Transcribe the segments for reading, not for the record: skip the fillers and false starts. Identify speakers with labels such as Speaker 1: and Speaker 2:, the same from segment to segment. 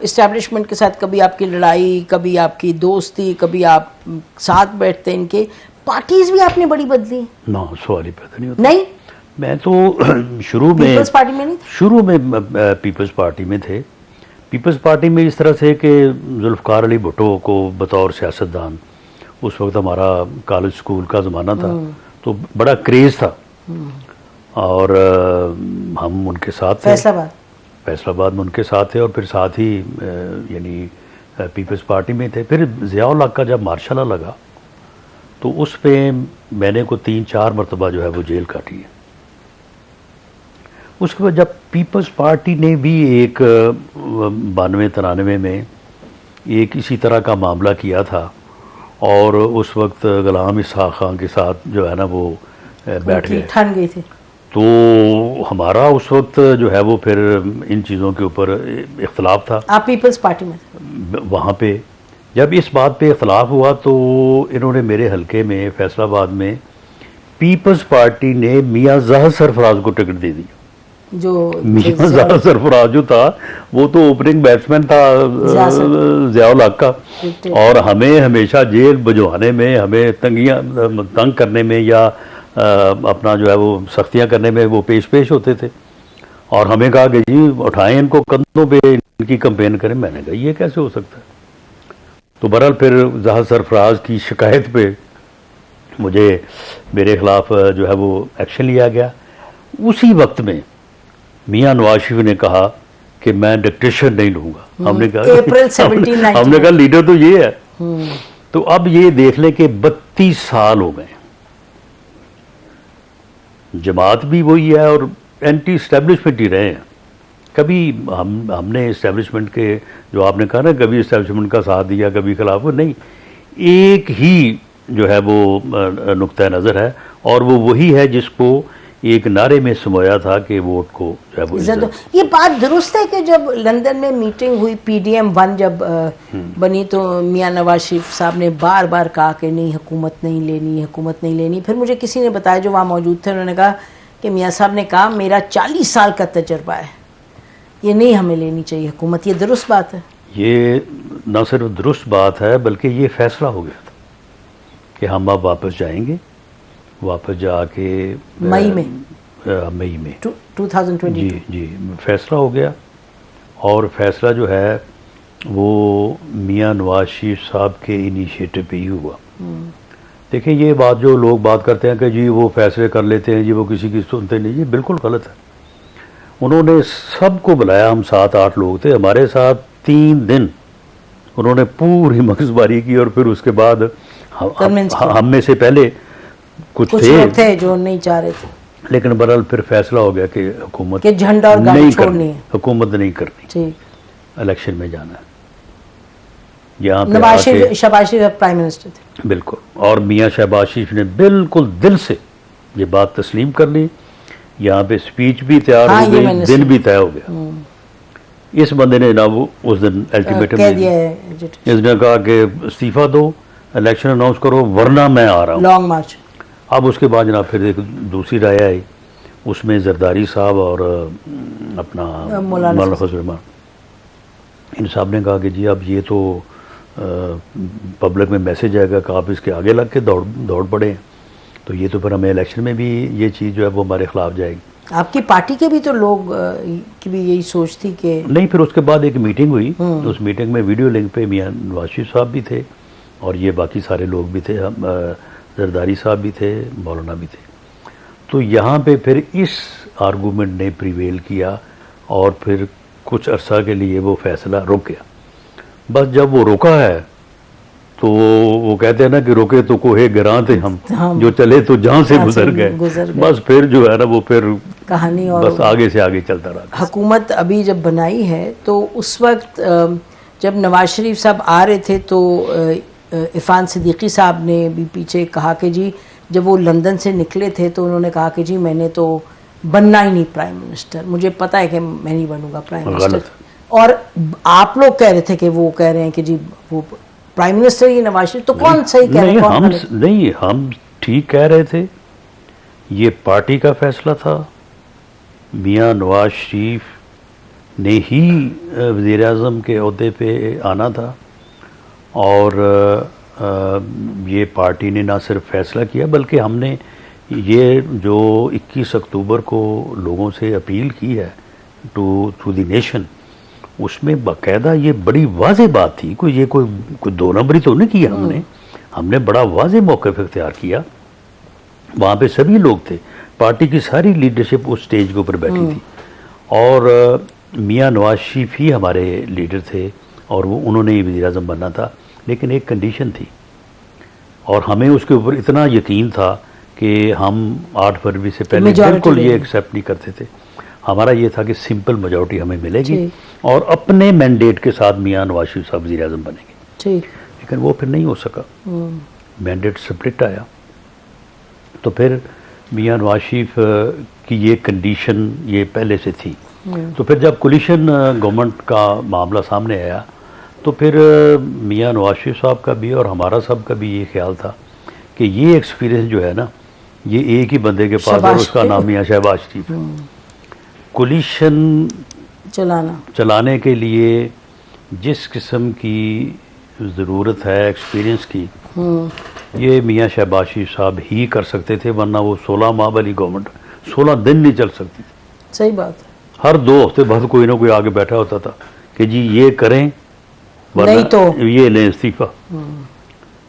Speaker 1: Establishment के साथ कभी आपकी लड़ाई, कभी आपकी दोस्ती, कभी आप साथ बैठते इनके, पार्टीज भी आपने बड़ी बदली?
Speaker 2: ना, सवाल ही पैदा नहीं होता।
Speaker 1: नहीं,
Speaker 2: मैं तो शुरू में
Speaker 1: पीपल्स पार्टी में नहीं?
Speaker 2: शुरू में पीपल्स पार्टी में थे। पीपल्स पार्टी में इस तरह से कि जुल्फ़कार अली भुट्टो को बतौर सियासतदान, उस वक्त हमारा कॉलेज स्कूल का ज़माना था, तो बड़ा क्रेज़ था और हम उनके साथ थे। फैसलाबाद में उनके साथ थे और फिर साथ ही यानी पीपल्स पार्टी में थे। फिर ज़िया-उल हक का जब मार्शल लॉ लगा तो उस पे मैंने को 3-4 मरतबा जो है वो जेल काटी है। उसके बाद जब पीपल्स पार्टी ने भी एक 92-93 में एक इसी तरह का मामला किया था और उस वक्त गुलाम इसहाक़ खान के साथ जो है ना वो बैठ गए,
Speaker 1: ठान गए थे,
Speaker 2: तो हमारा उस वक्त जो है वो फिर इन चीज़ों के ऊपर इख्तलाफ था।
Speaker 1: आप पीपल्स पार्टी में थे?
Speaker 2: वहाँ पे जब इस बात पे इख्तलाफ हुआ तो इन्होंने मेरे हलके में फैसलाबाद में पीपल्स पार्टी ने मियाँ ज़ाहिर सरफराज को टिकट दे दी।
Speaker 1: जो
Speaker 2: मियाँ ज़ाहिर सरफराज जो था वो तो ओपनिंग बैट्समैन था ज़िया-उल हक का, और हमें हमेशा जेल भिजवाने में, हमें तंग करने में या अपना जो है वो सख्तियाँ करने में वो पेश होते थे। और हमें कहा कि जी उठाएं इनको, कंधों पे इनकी कंपेन करें। मैंने कहा ये कैसे हो सकता है। तो बहरहाल फिर ज़ाहिर सरफराज की शिकायत पे मुझे मेरे ख़िलाफ़ जो है वो एक्शन लिया गया। उसी वक्त में मियाँ नवाज शरीफ ने कहा कि मैं डिक्टेशन नहीं लूँगा। हमने कहा
Speaker 1: अप्रैल 17
Speaker 2: हमने कहा लीडर तो ये है। तो अब ये देख लें कि 32 साल हो गए, जमात भी वही है और एंटी इस्टेब्लिशमेंट ही रहे हैं। कभी हमने इस्टेब्लिशमेंट के, जो आपने कहा ना, कभी इस्टेब्लिशमेंट का साथ दिया कभी खिलाफ, नहीं, एक ही जो है वो नुक्ता नज़र है और वो वही है जिसको एक नारे में समोया था कि वोट को जो है वो इज्जत।
Speaker 1: ये बात दुरुस्त है कि जब लंदन में मीटिंग हुई PDM 1 जब बनी तो मियाँ नवाज शरीफ साहब ने बार बार कहा कि नहीं हुकूमत नहीं लेनी, हुकूमत नहीं लेनी। फिर मुझे किसी ने बताया जो वहाँ मौजूद थे, उन्होंने कहा कि मियाँ साहब ने कहा मेरा 40 साल का तजर्बा है, ये नहीं हमें लेनी चाहिए हुकूमत। ये दुरुस्त बात है?
Speaker 2: ये न सिर्फ दुरुस्त बात है बल्कि ये फैसला हो गया था कि हम अब वापस जाएंगे, वापस जाके
Speaker 1: मई में
Speaker 2: 2022 जी फैसला हो गया। और फैसला जो है वो मियाँ नवाज शरीफ साहब के इनिशिएटिव पे ही हुआ। देखिए ये बात जो लोग बात करते हैं कि जी वो फैसले कर लेते हैं, जी वो किसी की सुनते नहीं, ये बिल्कुल गलत है। उन्होंने सबको बुलाया, हम 7-8 लोग थे, हमारे साथ 3 दिन उन्होंने पूरी मगजबारी की और फिर उसके बाद हम में से पहले कुछ थे
Speaker 1: जो नहीं चाह रहे थे,
Speaker 2: लेकिन बहरहाल फिर फैसला हो गया कि हुकूमत
Speaker 1: के झंडा और गाड़ी छोड़नी है,
Speaker 2: हुकूमत नहीं करनी, इलेक्शन में जाना है। यहाँ
Speaker 1: पे शहबाज शरीफ प्राइम मिनिस्टर थे,
Speaker 2: बिल्कुल, और मियाँ शहबाज शरीफ ने बिल्कुल दिल से ये बात तस्लीम कर ली। यहाँ पे स्पीच भी तैयार हो गई, दिन भी तय हो गया। इस बंदे ने ना वो उस दिन अल्टीमेटम इसने कहा कि इस्तीफा दो, इलेक्शन अनाउंस करो वरना मैं आ रहा हूँ, लॉन्ग मार्च। अब उसके बाद जनाब फिर एक दूसरी राय आई, उसमें जरदारी साहब और अपना मौलाना फजल रहमान, इन साहब ने कहा कि जी अब ये तो पब्लिक में मैसेज आएगा कि आप इसके आगे लग के दौड़ पड़े, तो ये तो फिर हमें इलेक्शन में भी ये चीज़ जो है वो हमारे खिलाफ जाएगी।
Speaker 1: आपकी पार्टी के भी तो लोग की भी यही सोच थी कि
Speaker 2: नहीं। फिर उसके बाद एक मीटिंग हुई, उस मीटिंग में वीडियो लिंक पे मियाँ नवाज शरीफ साहब भी थे और ये बाकी सारे लोग भी थे, हम जरदारी साहब भी थे, मौलाना भी थे। तो यहाँ पे फिर इस आर्गूमेंट ने प्रिवेल किया और फिर कुछ अरसा के लिए वो फैसला रुक गया। बस जब वो रुका है तो वो कहते हैं ना कि रुके तो कोहे गिरां थे हम, जो चले तो जहाँ से गुजर गए। बस फिर जो है ना वो फिर
Speaker 1: कहानी और
Speaker 2: बस आगे से आगे चलता रहा।
Speaker 1: हुकूमत अभी जब बनाई है तो उस वक्त जब नवाज शरीफ साहब आ रहे थे तो इरफान सिद्दीकी साहब ने भी पीछे कहा कि जी जब वो लंदन से निकले थे तो उन्होंने कहा कि जी मैंने तो बनना ही नहीं प्राइम मिनिस्टर, मुझे पता है कि मैं नहीं बनूंगा प्राइम मिनिस्टर। और आप लोग कह रहे थे कि वो कह रहे हैं कि जी वो प्राइम मिनिस्टर ही नवाज शरीफ, तो कौन सही कह रहे हैं?
Speaker 2: हम ठीक कह रहे थे, ये पार्टी का फैसला था। मियाँ नवाज शरीफ ने ही वज़ीर आज़म के ओहदे पे आना था, और ये पार्टी ने ना सिर्फ फैसला किया बल्कि हमने ये जो 21 अक्टूबर को लोगों से अपील की है टू द नेशन, उसमें बाकायदा ये बड़ी वाज़ेह बात थी, कोई दो नंबरी तो नहीं किया हमने बड़ा वाज़ेह मौक़िफ़ इख्तियार किया। वहाँ पे सभी लोग थे, पार्टी की सारी लीडरशिप उस स्टेज के ऊपर बैठी थी, और मियाँ नवाज शरीफ ही हमारे लीडर थे, और वो उन्होंने ही वज़ीर आज़म बनना था। लेकिन एक कंडीशन थी, और हमें उसके ऊपर इतना यकीन था कि हम 8 फरवरी से पहले बिल्कुल ये एक्सेप्ट नहीं करते थे। हमारा ये था कि सिंपल मेजॉरिटी हमें मिलेगी और अपने मैंडेट के साथ मियाँ नवाज शरीफ साहब वज़ीर आज़म बनेंगे। लेकिन वो फिर नहीं हो सका, मैंडेट स्प्लिट आया। तो फिर मियाँ नवाज शरीफ की ये कंडीशन ये पहले से थी। तो फिर जब कोलिशन गवर्नमेंट का मामला सामने आया, तो फिर मियाँ नवाज शरीफ साहब का भी और हमारा सब का भी ये ख्याल था कि ये एक्सपीरियंस जो है ना, ये एक ही बंदे के पास है, उसका नाम मियाँ शहबाज शरीफ है। कोलिशन चलाने के लिए जिस किस्म की ज़रूरत है एक्सपीरियंस की, ये मियाँ शहबाज शरीफ साहब ही कर सकते थे, वरना वो 16 माह वाली गवर्नमेंट 16 दिन नहीं चल सकती थी।
Speaker 1: सही बात है।
Speaker 2: हर 2 हफ्ते बाद कोई ना कोई आगे बैठा होता था कि जी ये करें,
Speaker 1: नहीं तो
Speaker 2: ये लें इस्तीफा।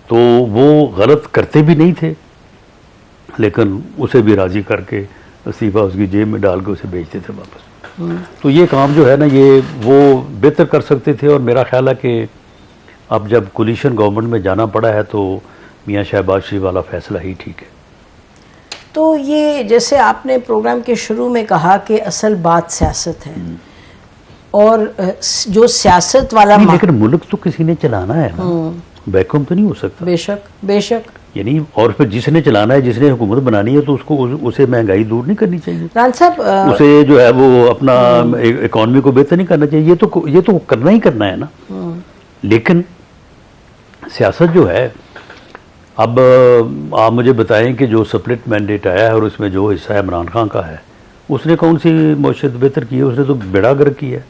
Speaker 2: तो वो गलत करते भी नहीं थे, लेकिन उसे भी राज़ी करके इस्तीफा उसकी जेब में डाल के उसे भेजते थे वापस। तो ये काम जो है ना, ये वो बेहतर कर सकते थे, और मेरा ख्याल है कि अब जब कोलिशन गवर्नमेंट में जाना पड़ा है तो मियाँ शहबाज शरीफ वाला फैसला ही ठीक है।
Speaker 1: तो ये जैसे आपने प्रोग्राम के शुरू में कहा कि असल बात सियासत है, और जो सियासत वाला
Speaker 2: लेकिन मुल्क तो किसी ने चलाना है ना, वैक्यूम तो नहीं हो सकता।
Speaker 1: बेशक
Speaker 2: यानी, और फिर जिसने चलाना है, जिसने हुकूमत बनानी है, तो उसको उसे महंगाई दूर नहीं करनी चाहिए।
Speaker 1: रान साहब, उसे
Speaker 2: जो है वो अपना इकॉनमी को बेहतर नहीं करना चाहिए, ये तो करना ही करना है ना। लेकिन सियासत जो है, अब आप मुझे बताएं कि जो स्प्लिट मैंडेट आया है और उसमें जो हिस्सा इमरान खान का है, उसने कौन सी मईशत बेहतर की है? उसने तो बेड़ा गर्क की है।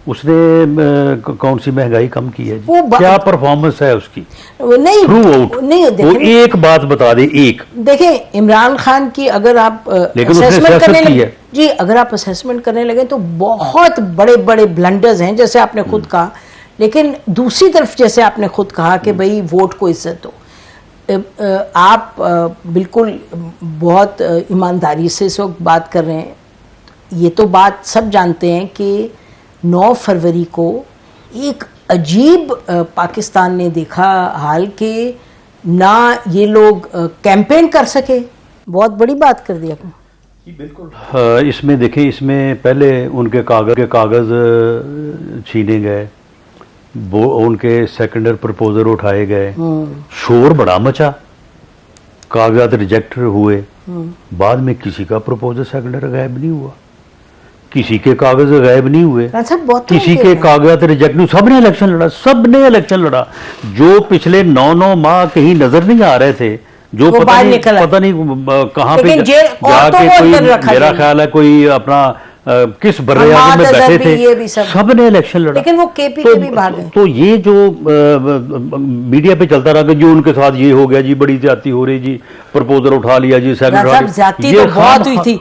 Speaker 2: उसने कौन सी महंगाई कम की है? क्या परफॉर्मेंस है उसकी?
Speaker 1: नहीं,
Speaker 2: थ्रू आउट वो एक बात बता दे, एक
Speaker 1: देखें, इमरान खान की अगर आप असेसमेंट करने लगे जी, अगर आप असेसमेंट करने लगे तो बहुत बड़े बड़े ब्लंडर्स हैं, जैसे आपने खुद कहा। लेकिन दूसरी तरफ जैसे आपने खुद कहा कि भाई वोट को इज्जत दो, आप बिल्कुल बहुत ईमानदारी से इस वक्त बात कर रहे हैं। ये तो बात सब जानते हैं कि 9 फरवरी को एक अजीब पाकिस्तान ने देखा हाल के ना ये लोग कैंपेन कर सके। बहुत बड़ी बात कर दी आपने।
Speaker 2: बिल्कुल। इसमें देखें, इसमें पहले उनके कागज़ छीने गए, वो उनके सेकेंडरी प्रपोजल उठाए गए, शोर बड़ा मचा, कागजात रिजेक्ट हुए। बाद में किसी का प्रपोजल सेकेंडरी गायब नहीं हुआ, किसी के कागज गायब नहीं हुए, किसी के कागजात रिजेक्ट नहीं। सबने इलेक्शन लड़ा। जो पिछले 9 माह कहीं नजर नहीं आ रहे थे, जो पता नहीं कहाँ पे जाके कोई, मेरा ख्याल है कोई अपना किस बर्रे आज़म में बैठे थे, सबने इलेक्शन लड़ा।
Speaker 1: लेकिन वो केपी के भी भाग गए।
Speaker 2: तो ये जो मीडिया पे चलता रहा कि जी उनके साथ ये हो गया जी, बड़ी ज्यादती हो रही जी, प्रपोजल उठा लिया जी,
Speaker 1: ज्यादती तो बहुत हुई थी।